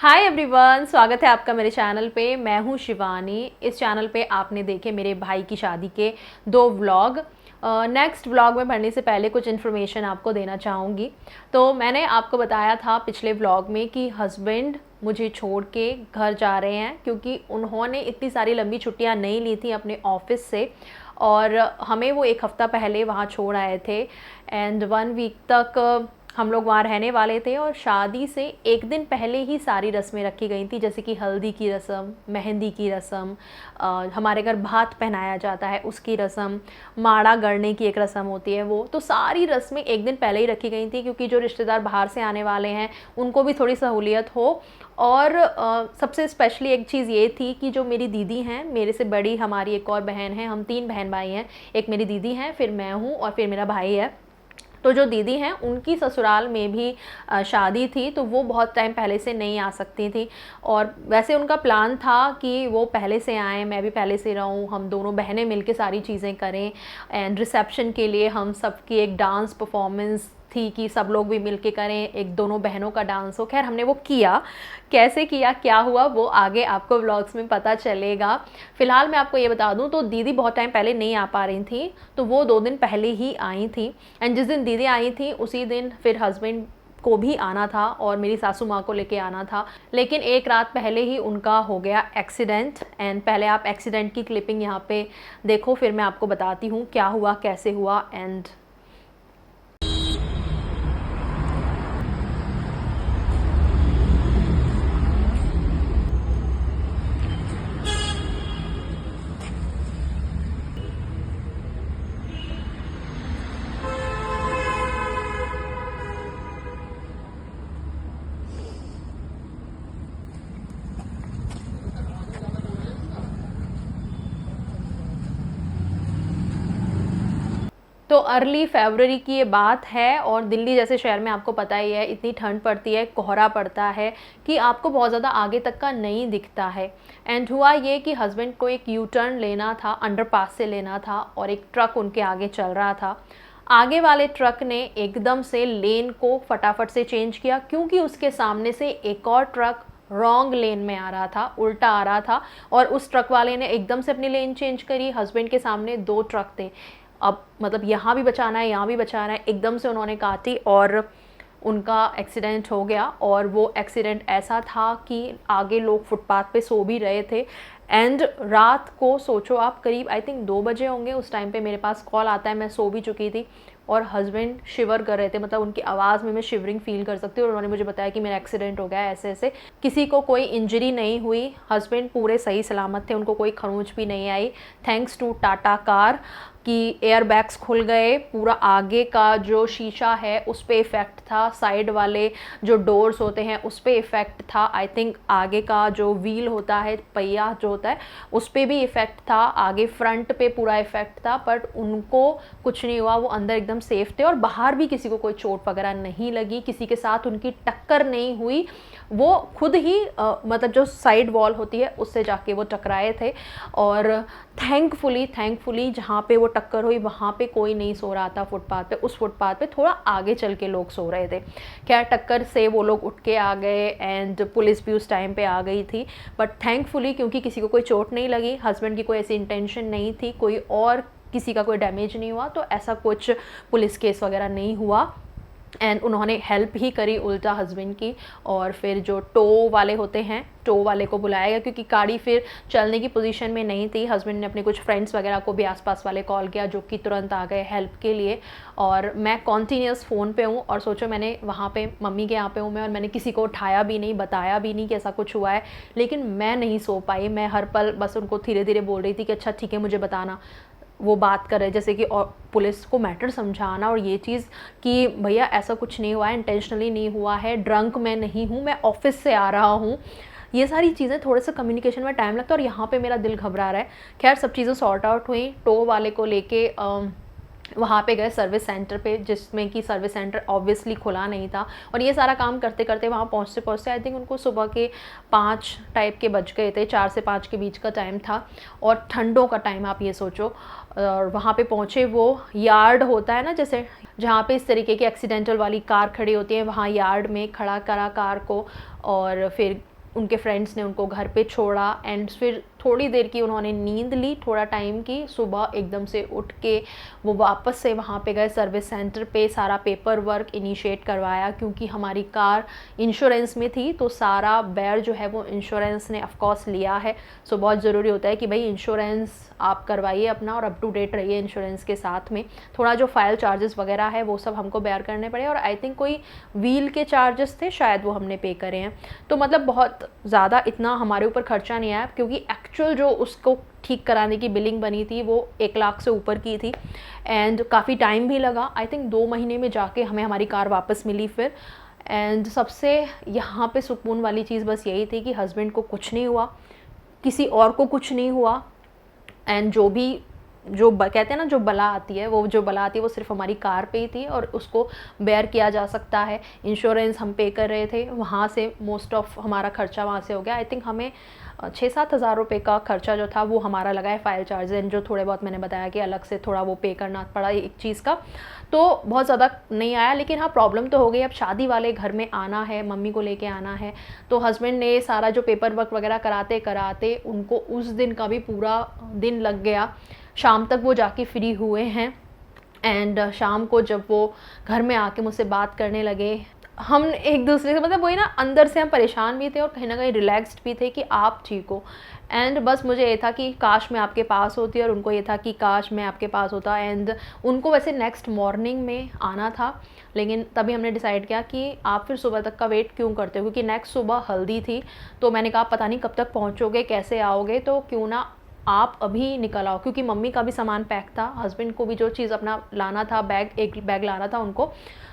Hi everyone, स्वागत है आपका मेरे चैनल पे। मैं हूँ शिवानी। इस चैनल पे आपने देखे मेरे भाई की शादी के 2 व्लॉग। नेक्स्ट व्लॉग में बढ़ने से पहले कुछ इन्फॉर्मेशन आपको देना चाहूँगी। तो मैंने आपको बताया था पिछले व्लॉग में कि हस्बैंड मुझे छोड़ के घर जा रहे हैं, क्योंकि उन्होंने इतनी सारी लंबी छुट्टियाँ नहीं ली थी अपने ऑफिस से और हमें वो 1 हफ़्ता पहले वहाँ छोड़ आए थे। एंड 1 वीक तक हम लोग वहाँ रहने वाले थे और शादी से 1 दिन पहले ही सारी रस्में रखी गई थी, जैसे कि हल्दी की रस्म, मेहंदी की रस्म, हमारे घर भात पहनाया जाता है उसकी रस्म, माड़ा गड़ने की एक रस्म होती है वो। तो सारी रस्में 1 दिन पहले ही रखी गई थी, क्योंकि जो रिश्तेदार बाहर से आने वाले हैं उनको भी थोड़ी सहूलियत हो। और सबसे स्पेशली एक चीज़ ये थी कि जो मेरी दीदी हैं, मेरे से बड़ी हमारी एक और बहन है, हम 3 बहन भाई हैं। एक मेरी दीदी हैं, फिर मैं हूँ और फिर मेरा भाई है। तो जो दीदी हैं उनकी ससुराल में भी शादी थी, तो वो बहुत टाइम पहले से नहीं आ सकती थी। और वैसे उनका प्लान था कि वो पहले से आएँ, मैं भी पहले से रहूँ, हम दोनों बहनें मिलके सारी चीज़ें करें। एंड रिसेप्शन के लिए हम सबकी एक डांस परफॉर्मेंस थी कि सब लोग भी मिलके करें, एक दोनों बहनों का डांस हो। खैर हमने वो किया, कैसे किया, क्या हुआ, वो आगे आपको व्लॉग्स में पता चलेगा। फ़िलहाल मैं आपको ये बता दूं, तो दीदी बहुत टाइम पहले नहीं आ पा रही थी, तो वो 2 दिन पहले ही आई थी। एंड जिस दिन दीदी आई थी उसी दिन फिर हस्बैंड को भी आना था और मेरी सासू माँ को लेके आना था, लेकिन 1 रात पहले ही उनका हो गया एक्सीडेंट। एंड पहले आप एक्सीडेंट की क्लिपिंग यहाँ पे देखो, फिर मैं आपको बताती हूँ क्या हुआ, कैसे हुआ। एंड तो अर्ली फरवरी की ये बात है और दिल्ली जैसे शहर में आपको पता ही है इतनी ठंड पड़ती है, कोहरा पड़ता है कि आपको बहुत ज़्यादा आगे तक का नहीं दिखता है। एंड हुआ ये कि हस्बैंड को एक यू टर्न लेना था, अंडरपास से लेना था, और एक ट्रक उनके आगे चल रहा था। आगे वाले ट्रक ने एकदम से लेन को फटाफट से चेंज किया, क्योंकि उसके सामने से एक और ट्रक रॉन्ग लेन में आ रहा था, उल्टा आ रहा था। और उस ट्रक वाले ने एकदम से अपनी लेन चेंज करी। हस्बैंड के सामने 2 ट्रक थे, अब मतलब यहाँ भी बचाना है, यहाँ भी बचाना है, एकदम से उन्होंने काटी और उनका एक्सीडेंट हो गया। और वो एक्सीडेंट ऐसा था कि आगे लोग फुटपाथ पे सो भी रहे थे। एंड रात को सोचो आप, करीब आई थिंक 2 बजे होंगे उस टाइम पे मेरे पास कॉल आता है, मैं सो भी चुकी थी और हस्बैंड शिवर कर रहे थे, मतलब उनकी आवाज़ में मैं शिवरिंग फील कर सकती हूँ। और उन्होंने मुझे बताया कि मेरा एक्सीडेंट हो गया है, ऐसे ऐसे। किसी को कोई इंजरी नहीं हुई, हस्बैंड पूरे सही सलामत थे, उनको कोई खरोंच भी नहीं आई, थैंक्स टू टाटा कार कि एयर बैग्स खुल गए। पूरा आगे का जो शीशा है उस पर इफ़ेक्ट था, साइड वाले जो डोर्स होते हैं उस पर इफ़ेक्ट था, आई थिंक आगे का जो व्हील होता है, पहिया जो होता है, उस पर भी इफ़ेक्ट था, आगे फ्रंट पे पूरा इफ़ेक्ट था। बट उनको कुछ नहीं हुआ, वो अंदर एकदम सेफ थे और बाहर भी किसी को कोई चोट वगैरह नहीं लगी, किसी के साथ उनकी टक्कर नहीं हुई। वो खुद ही मतलब जो साइड वॉल होती है उससे जाके वो टकराए थे। और थैंकफुली जहाँ पे वो टक्कर हुई वहाँ पे कोई नहीं सो रहा था फुटपाथ पे, उस फुटपाथ पे थोड़ा आगे चल के लोग सो रहे थे। खैर टक्कर से वो लोग उठ के आ गए एंड पुलिस भी उस टाइम पे आ गई थी। बट थैंकफुली क्योंकि किसी को कोई चोट नहीं लगी, हस्बैंड की कोई ऐसी इंटेंशन नहीं थी, कोई और किसी का कोई डैमेज नहीं हुआ, तो ऐसा कुछ पुलिस केस वगैरह नहीं हुआ। एंड उन्होंने हेल्प ही करी उल्टा हस्बैंड की। और फिर जो टो वाले होते हैं, टो वाले को बुलाया गया, क्योंकि गाड़ी फिर चलने की पोजीशन में नहीं थी। हस्बैंड ने अपने कुछ फ्रेंड्स वगैरह को भी आसपास वाले कॉल किया, जो कि तुरंत आ गए हेल्प के लिए। और मैं कॉन्टीन्यूस फ़ोन पे हूँ और सोचो मैंने वहाँ पे मम्मी के यहाँ पे हूँ मैं, और मैंने किसी को उठाया भी नहीं, बताया भी नहीं कि ऐसा कुछ हुआ है। लेकिन मैं नहीं सो पाई, मैं हर पल बस उनको धीरे धीरे बोल रही थी कि अच्छा ठीक है मुझे बताना। वो बात कर रहे जैसे कि, और पुलिस को मैटर समझाना और ये चीज़ कि भैया ऐसा कुछ नहीं हुआ है, इंटेंशनली नहीं हुआ है, ड्रंक मैं नहीं हूँ, मैं ऑफिस से आ रहा हूँ। ये सारी चीज़ें थोड़े से कम्युनिकेशन में टाइम लगता है और यहाँ पे मेरा दिल घबरा रहा है। खैर सब चीज़ें सॉर्ट आउट हुई, टो वाले को लेके वहाँ पे गए सर्विस सेंटर पे, जिसमें कि सर्विस सेंटर ऑब्वियसली खुला नहीं था। और ये सारा काम करते करते वहाँ पहुँचते पहुँचते आई थिंक उनको सुबह के 5 टाइप के बज गए थे, 4 से 5 के बीच का टाइम था और ठंडों का टाइम आप ये सोचो। और वहाँ पे पहुँचे, वो यार्ड होता है ना जैसे जहाँ पे इस तरीके की एक्सीडेंटल वाली कार खड़ी होती है, वहाँ यार्ड में खड़ा करा कार को और फिर उनके फ्रेंड्स ने उनको घर पे छोड़ा एंड फिर थोड़ी देर की उन्होंने नींद ली, थोड़ा टाइम की, सुबह एकदम से उठ के वो वापस से वहाँ पे गए सर्विस सेंटर पे, सारा पेपर वर्क इनिशिएट करवाया क्योंकि हमारी कार इंश्योरेंस में थी, तो सारा बेयर जो है वो इंश्योरेंस ने ऑफ कोर्स लिया है। सो बहुत ज़रूरी होता है कि भाई इंश्योरेंस आप करवाइए अपना और अप टू डेट रहिए इंश्योरेंस के साथ में। थोड़ा जो फाइल चार्जेस वगैरह है वो सब हमको बेयर करने पड़े और आई थिंक कोई व्हील के चार्जेस थे शायद, वो हमने पे करे हैं। तो मतलब बहुत ज़्यादा इतना हमारे ऊपर खर्चा नहीं आया क्योंकि एक्चुअल जो उसको ठीक कराने की बिलिंग बनी थी वो 1 लाख से ऊपर की थी एंड काफ़ी टाइम भी लगा। आई थिंक 2 महीने में जाके हमें हमारी कार वापस मिली फिर। एंड सबसे यहाँ पे सुकून वाली चीज़ बस यही थी कि हस्बैंड को कुछ नहीं हुआ, किसी और को कुछ नहीं हुआ एंड कहते हैं ना जो बला आती है, वो जो बला आती है वो सिर्फ हमारी कार पे ही थी और उसको बेयर किया जा सकता है। इंश्योरेंस हम पे कर रहे थे, वहाँ से मोस्ट ऑफ हमारा खर्चा वहाँ से हो गया। आई थिंक हमें 6-7 हज़ार रुपये का खर्चा जो था वो हमारा लगा है फाइल चार्ज एंड जो थोड़े बहुत मैंने बताया कि अलग से थोड़ा वो पे करना पड़ा एक चीज़ का, तो बहुत ज़्यादा नहीं आया। लेकिन हाँ प्रॉब्लम तो हो गई, अब शादी वाले घर में आना है, मम्मी को लेके आना है, तो हस्बैंड ने सारा जो पेपर वर्क वगैरह कराते कराते उनको उस दिन का भी पूरा दिन लग गया। शाम तक वो जाके फ्री हुए हैं एंड शाम को जब वो घर में आके मुझसे बात करने लगे, हम एक दूसरे से मतलब वही ना, अंदर से हम परेशान भी थे और कहीं ना कहीं रिलैक्स्ड भी थे कि आप ठीक हो। एंड बस मुझे ये था कि काश मैं आपके पास होती और उनको ये था कि काश मैं आपके पास होता। एंड उनको वैसे नेक्स्ट मॉर्निंग में आना था, लेकिन तभी हमने डिसाइड किया कि आप फिर सुबह तक का वेट क्यों करते हो, क्योंकि नेक्स्ट सुबह हल्दी थी। तो मैंने कहा पता नहीं कब तक पहुँचोगे, कैसे आओगे, तो क्यों ना आप अभी निकल आओ, क्योंकि मम्मी का भी सामान पैक था, हस्बैंड को भी जो चीज़ अपना लाना था, एक बैग लाना था उनको,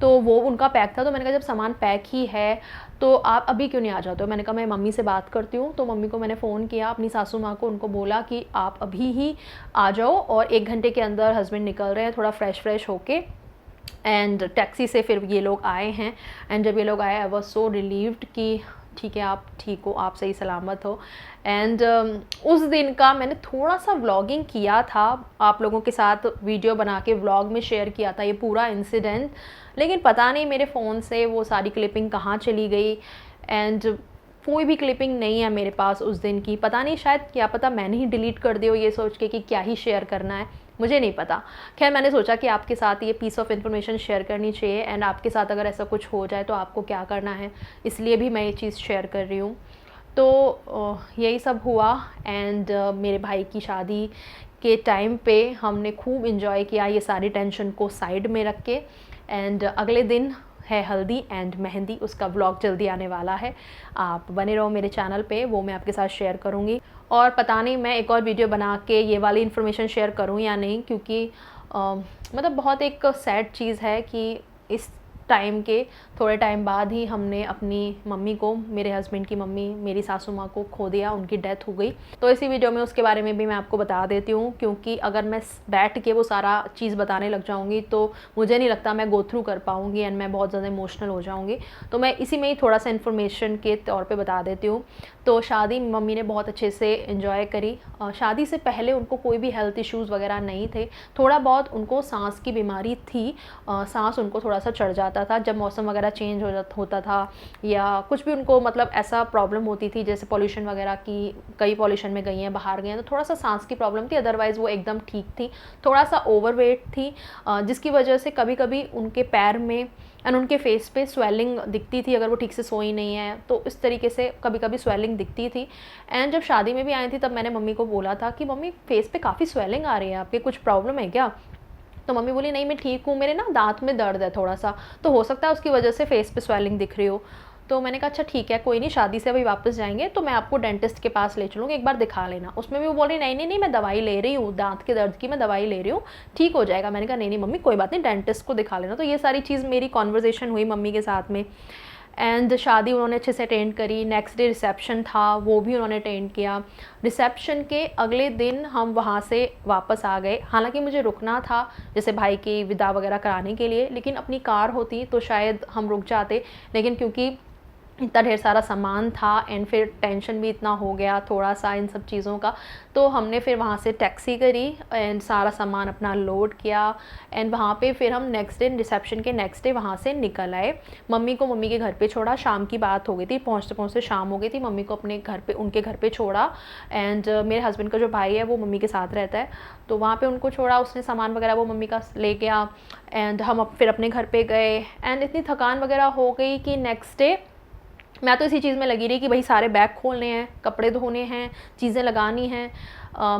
तो वो उनका पैक था। तो मैंने कहा जब सामान पैक ही है तो आप अभी क्यों नहीं आ जाते हो। मैंने कहा मैं मम्मी से बात करती हूँ। तो मम्मी को मैंने फ़ोन किया, अपनी सासू माँ को, उनको बोला कि आप अभी ही आ जाओ और 1 घंटे के अंदर हस्बैंड निकल रहे हैं थोड़ा फ्रेश होके। एंड टैक्सी से फिर ये लोग आए हैं एंड जब ये लोग आए आई वॉज सो रिलीव्ड कि ठीक है आप ठीक हो, आप सही सलामत हो। एंड उस दिन का मैंने थोड़ा सा व्लॉगिंग किया था, आप लोगों के साथ वीडियो बना के व्लॉग में शेयर किया था ये पूरा इंसिडेंट, लेकिन पता नहीं मेरे फ़ोन से वो सारी क्लिपिंग कहाँ चली गई एंड कोई भी क्लिपिंग नहीं है मेरे पास उस दिन की। पता नहीं, शायद क्या पता मैंने ही डिलीट कर दिया ये सोच के कि क्या ही शेयर करना है, मुझे नहीं पता। खैर मैंने सोचा कि आपके साथ ये पीस ऑफ इन्फॉर्मेशन शेयर करनी चाहिए एंड आपके साथ अगर ऐसा कुछ हो जाए तो आपको क्या करना है, इसलिए भी मैं ये चीज़ शेयर कर रही हूँ। तो यही सब हुआ एंड मेरे भाई की शादी के टाइम पे हमने खूब इन्जॉय किया ये सारी टेंशन को साइड में रख के। एंड अगले दिन है हल्दी एंड मेहंदी, उसका व्लॉग जल्दी आने वाला है, आप बने रहो मेरे चैनल पे, वो मैं आपके साथ शेयर करूँगी। और पता नहीं मैं एक और वीडियो बना के ये वाली इन्फॉर्मेशन शेयर करूँ या नहीं, क्योंकि मतलब बहुत एक सैड चीज़ है कि इस टाइम के थोड़े टाइम बाद ही हमने अपनी मम्मी को, मेरे हस्बैंड की मम्मी, मेरी सासू माँ को खो दिया, उनकी डेथ हो गई। तो इसी वीडियो में उसके बारे में भी मैं आपको बता देती हूँ, क्योंकि अगर मैं बैठ के वो सारा चीज़ बताने लग जाऊँगी तो मुझे नहीं लगता मैं गो थ्रू कर पाऊँगी एंड मैं बहुत ज़्यादा इमोशनल हो जाऊँगी। तो मैं इसी में ही थोड़ा सा इन्फॉर्मेशन के तौर पर बता देती हूँ। तो शादी मम्मी ने बहुत अच्छे से इन्जॉय करी। शादी से पहले उनको कोई भी हेल्थ इश्यूज़ वगैरह नहीं थे, थोड़ा बहुत उनको सांस की बीमारी थी, सांस उनको थोड़ा सा चढ़ जाता था जब मौसम वगैरह चेंज होता था या कुछ भी उनको मतलब ऐसा प्रॉब्लम होती थी, जैसे पॉल्यूशन वगैरह की, कई पॉल्यूशन में गई हैं, बाहर गए हैं, तो थोड़ा सा सांस की प्रॉब्लम थी, अदरवाइज़ वो एकदम ठीक थी। थोड़ा सा ओवरवेट थी जिसकी वजह से कभी कभी उनके पैर में एंड उनके फेस पे स्वेलिंग दिखती थी, अगर वो ठीक से सोई नहीं है तो इस तरीके से कभी कभी स्वेलिंग दिखती थी। एंड जब शादी में भी आई थी तब मैंने मम्मी को बोला था कि मम्मी फेस पे काफ़ी स्वेलिंग आ रही है, आपके कुछ प्रॉब्लम है क्या। तो मम्मी बोली नहीं मैं ठीक हूँ, मेरे ना दांत में दर्द है थोड़ा सा, तो हो सकता है उसकी वजह से फेस पे स्वेलिंग दिख रही हो। तो मैंने कहा अच्छा ठीक है कोई नहीं, शादी से अभी वापस जाएंगे तो मैं आपको डेंटिस्ट के पास ले चलूँगी, एक बार दिखा लेना। उसमें भी वो बोल रही नहीं मैं दवाई ले रही हूँ, दांत के दर्द की मैं दवाई ले रही हूँ, ठीक हो जाएगा। मैंने कहा नहीं मम्मी कोई बात नहीं, डेंटिस्ट को दिखा लेना। तो ये सारी चीज़ मेरी कॉन्वर्जेसन हुई मम्मी के साथ में। एंड शादी उन्होंने अच्छे से अटेंड करी। नेक्स्ट डे रिसेप्शन था, वो भी उन्होंने अटेंड किया। रिसेप्शन के अगले दिन हम वहाँ से वापस आ गए। हालांकि मुझे रुकना था जैसे भाई की विदा वगैरह कराने के लिए, लेकिन अपनी कार होती तो शायद हम रुक जाते, लेकिन क्योंकि इतना ढेर सारा सामान था एंड फिर टेंशन भी इतना हो गया थोड़ा सा इन सब चीज़ों का। तो हमने फिर वहाँ से टैक्सी करी एंड सारा सामान अपना लोड किया एंड वहाँ पे फिर हम नेक्स्ट डे रिसेप्शन के नेक्स्ट डे वहाँ से निकल आए। मम्मी को मम्मी के घर पे छोड़ा, शाम की बात हो गई थी, पहुँचते पहुँचते शाम हो गई थी। मम्मी को अपने घर पे उनके घर पे छोड़ा एंड मेरे हस्बैंड का जो भाई है वो मम्मी के साथ रहता है, तो वहाँ पे उनको छोड़ा, उसने सामान वगैरह वो मम्मी का ले गया एंड हम फिर अपने घर पे गए। एंड इतनी थकान वगैरह हो गई कि नेक्स्ट डे मैं तो इसी चीज़ में लगी रही कि भाई सारे बैग खोलने हैं, कपड़े धोने हैं, चीज़ें लगानी हैं।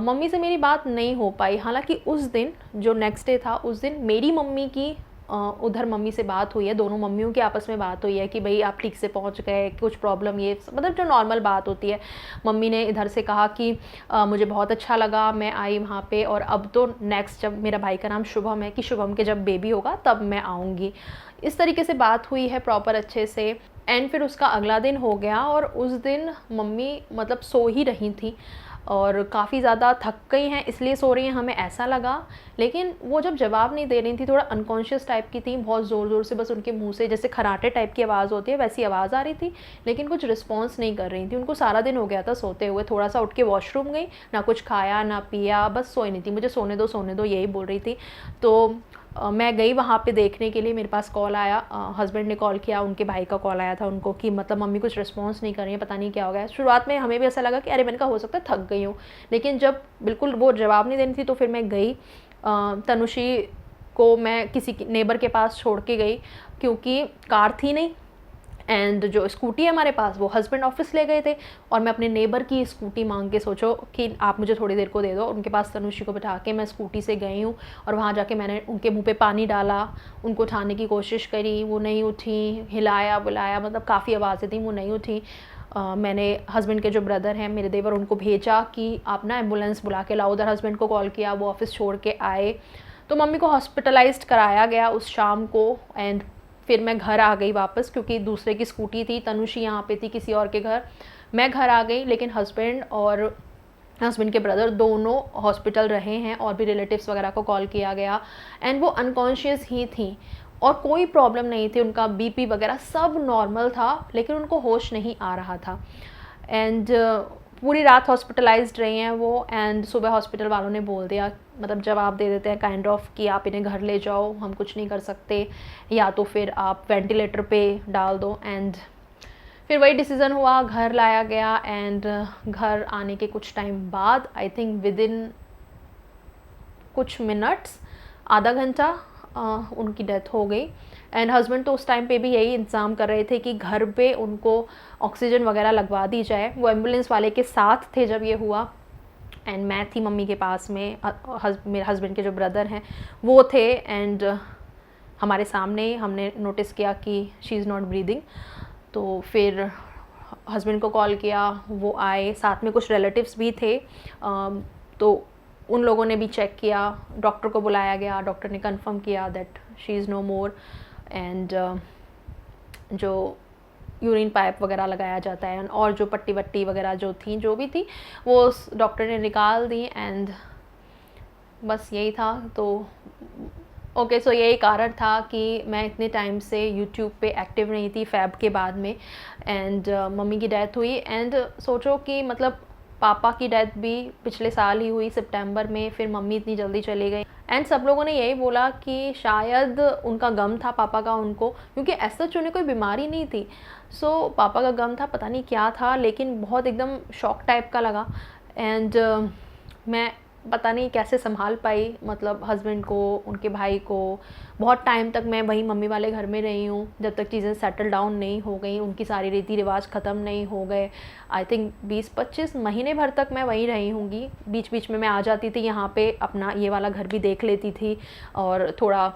मम्मी से मेरी बात नहीं हो पाई। हालांकि उस दिन जो नेक्स्ट डे था उस दिन मेरी मम्मी की उधर मम्मी से बात हुई है, दोनों मम्मियों की आपस में बात हुई है कि भाई आप ठीक से पहुंच गए, कुछ प्रॉब्लम, ये मतलब जो नॉर्मल बात होती है। मम्मी ने इधर से कहा कि मुझे बहुत अच्छा लगा, मैं आई वहाँ पे और अब तो नेक्स्ट, जब मेरा भाई का नाम शुभम है, कि शुभम के जब बेबी होगा तब मैं आऊँगी। इस तरीके से बात हुई है प्रॉपर अच्छे से। एंड फिर उसका अगला दिन हो गया और उस दिन मम्मी मतलब सो ही रही थी और काफ़ी ज़्यादा थक गई हैं इसलिए सो रही हैं, हमें ऐसा लगा। लेकिन वो जब जवाब नहीं दे रही थी, थोड़ा अनकॉन्शियस टाइप की थी, बहुत ज़ोर ज़ोर से बस उनके मुंह से जैसे खराटे टाइप की आवाज़ होती है वैसी आवाज़ आ रही थी, लेकिन कुछ रिस्पॉन्स नहीं कर रही थी। उनको सारा दिन हो गया था सोते हुए, थोड़ा सा उठ के वॉशरूम गई, ना कुछ खाया ना पिया, बस सोई नहीं थी, मुझे सोने दो यही बोल रही थी। तो मैं गई वहाँ पे देखने के लिए, मेरे पास कॉल आया, हस्बैंड ने कॉल किया, उनके भाई का कॉल आया था उनको कि मतलब मम्मी कुछ रिस्पॉन्स नहीं कर रही है, पता नहीं क्या हो गया है। शुरुआत में हमें भी ऐसा लगा कि अरे मैंने कहा हो सकता है थक गई हूँ, लेकिन जब बिल्कुल वो जवाब नहीं देनी थी तो फिर मैं गई। तनुषी को मैं किसी नेबर के पास छोड़ के गई क्योंकि कार थी नहीं एंड जो स्कूटी है हमारे पास वो हस्बैंड ऑफिस ले गए थे और मैं अपने नेबर की स्कूटी मांग के, सोचो कि आप मुझे थोड़ी देर को दे दो, उनके पास तनुषी को बिठा के मैं स्कूटी से गई हूँ और वहाँ जाके मैंने उनके मुंह पे पानी डाला, उनको उठाने की कोशिश करी, वो नहीं उठी, हिलाया बुलाया, मतलब काफ़ी आवाज़ें थी, वो नहीं उठी। मैंने हस्बैंड के जो ब्रदर हैं मेरे देवर, उनको भेजा कि आप ना एम्बुलेंस बुला के लाओ, उधर हस्बैंड को कॉल किया, वो ऑफिस छोड़ के आए, तो मम्मी को हॉस्पिटलाइज्ड कराया गया उस शाम को। एंड फिर मैं घर आ गई वापस क्योंकि दूसरे की स्कूटी थी, तनुषी यहाँ पे थी किसी और के घर, मैं घर आ गई। लेकिन हस्बैंड और हस्बैंड के ब्रदर दोनों हॉस्पिटल रहे हैं और भी रिलेटिव्स वगैरह को कॉल किया गया एंड वो अनकॉन्शियस ही थी और कोई प्रॉब्लम नहीं थी, उनका बीपी वगैरह सब नॉर्मल था, लेकिन उनको होश नहीं आ रहा था। एंड पूरी रात हॉस्पिटलाइज्ड रही हैं वो एंड सुबह हॉस्पिटल वालों ने बोल दिया, मतलब जवाब दे देते हैं काइंड ऑफ कि आप इन्हें घर ले जाओ, हम कुछ नहीं कर सकते, या तो फिर आप वेंटिलेटर पे डाल दो। एंड फिर वही डिसीज़न हुआ, घर लाया गया एंड घर आने के कुछ टाइम बाद, आई थिंक विद इन कुछ मिनट्स, आधा घंटा, उनकी डेथ हो गई। एंड हस्बैंड तो उस टाइम पे भी यही इंतज़ाम कर रहे थे कि घर पे उनको ऑक्सीजन वगैरह लगवा दी जाए, वो एम्बुलेंस वाले के साथ थे जब ये हुआ एंड मैं थी मम्मी के पास में, मेरे हस्बैंड के जो ब्रदर हैं वो थे एंड हमारे सामने हमने नोटिस किया कि शी इज़ नॉट ब्रीदिंग। तो फिर हस्बैंड को कॉल किया, वो आए, साथ में कुछ रिलेटिव्स भी थे, तो उन लोगों ने भी चेक किया, डॉक्टर को बुलाया गया, डॉक्टर ने कंफर्म किया that she is no more and जो यूरिन पाइप वगैरह लगाया जाता है और जो पट्टी वट्टी वगैरह जो थी, जो भी थी, वो डॉक्टर ने निकाल दी एंड बस यही था। तो ओके, सो यही कारण था कि मैं इतने टाइम से यूट्यूब पे एक्टिव नहीं थी फ़ैब के बाद में एंड मम्मी की डेथ हुई एंड सोचो कि मतलब पापा की डेथ भी पिछले साल ही हुई सितंबर में, फिर मम्मी इतनी जल्दी चली गई एंड सब लोगों ने यही बोला कि शायद उनका गम था पापा का उनको, क्योंकि ऐसा उन्हें कोई बीमारी नहीं थी। सो पापा का गम था, पता नहीं क्या था, लेकिन बहुत एकदम शॉक टाइप का लगा एंड मैं पता नहीं कैसे संभाल पाई, मतलब हस्बैंड को, उनके भाई को। बहुत टाइम तक मैं वहीं मम्मी वाले घर में रही हूँ जब तक चीज़ें सेटल डाउन नहीं हो गई, उनकी सारी रीति रिवाज ख़त्म नहीं हो गए। आई थिंक 20-25 महीने भर तक मैं वहीं रही होंगी, बीच बीच में मैं आ जाती थी यहाँ पे, अपना ये वाला घर भी देख लेती थी और थोड़ा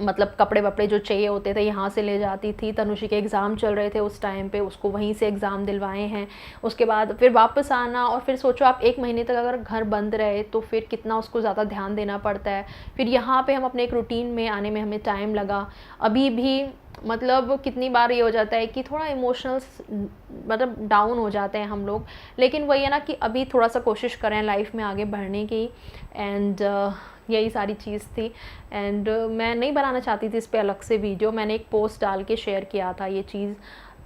मतलब कपड़े वपड़े जो चाहिए होते थे यहाँ से ले जाती थी। तनुषी के एग्ज़ाम चल रहे थे उस टाइम पे, उसको वहीं से एग्ज़ाम दिलवाए हैं। उसके बाद फिर वापस आना और फिर सोचो आप 1 महीने तक अगर घर बंद रहे तो फिर कितना उसको ज़्यादा ध्यान देना पड़ता है। फिर यहाँ पे हम अपने एक रूटीन में आने में हमें टाइम लगा। अभी भी मतलब कितनी बार ये हो जाता है कि थोड़ा इमोशनल मतलब डाउन हो जाते हैं हम लोग, लेकिन वही है ना कि अभी थोड़ा सा कोशिश करें लाइफ में आगे बढ़ने की एंड यही सारी चीज़ थी। एंड मैं नहीं बनाना चाहती थी इस पे अलग से वीडियो, मैंने एक पोस्ट डाल के शेयर किया था ये चीज़।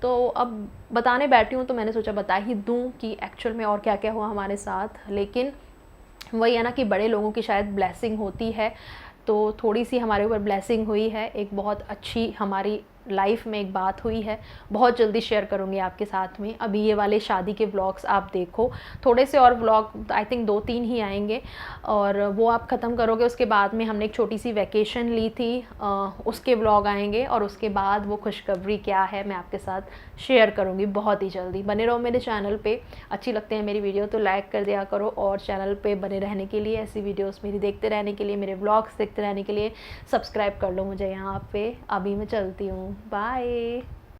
तो अब बताने बैठी हूँ तो मैंने सोचा बता ही दूँ कि एक्चुअल में और क्या क्या हुआ हमारे साथ। लेकिन वही है ना कि बड़े लोगों की शायद ब्लेसिंग होती है, तो थोड़ी सी हमारे ऊपर ब्लेसिंग हुई है, एक बहुत अच्छी हमारी लाइफ में एक बात हुई है, बहुत जल्दी शेयर करूँगी आपके साथ में। अभी ये वाले शादी के व्लॉग्स आप देखो, थोड़े से और व्लॉग आई थिंक 2-3 ही आएंगे, और वो आप ख़त्म करोगे। उसके बाद में हमने एक छोटी सी वैकेशन ली थी, उसके व्लॉग आएंगे, और उसके बाद वो खुशखबरी क्या है मैं आपके साथ शेयर करूँगी बहुत ही जल्दी। बने रहो मेरे चैनल पे। अच्छी लगते हैं मेरी वीडियो तो लाइक कर दिया करो, और चैनल पे बने रहने के लिए, ऐसी वीडियोस मेरी देखते रहने के लिए, मेरे व्लॉग्स देखते रहने के लिए सब्सक्राइब कर लो मुझे यहाँ पे। अभी मैं चलती हूँ, बाय।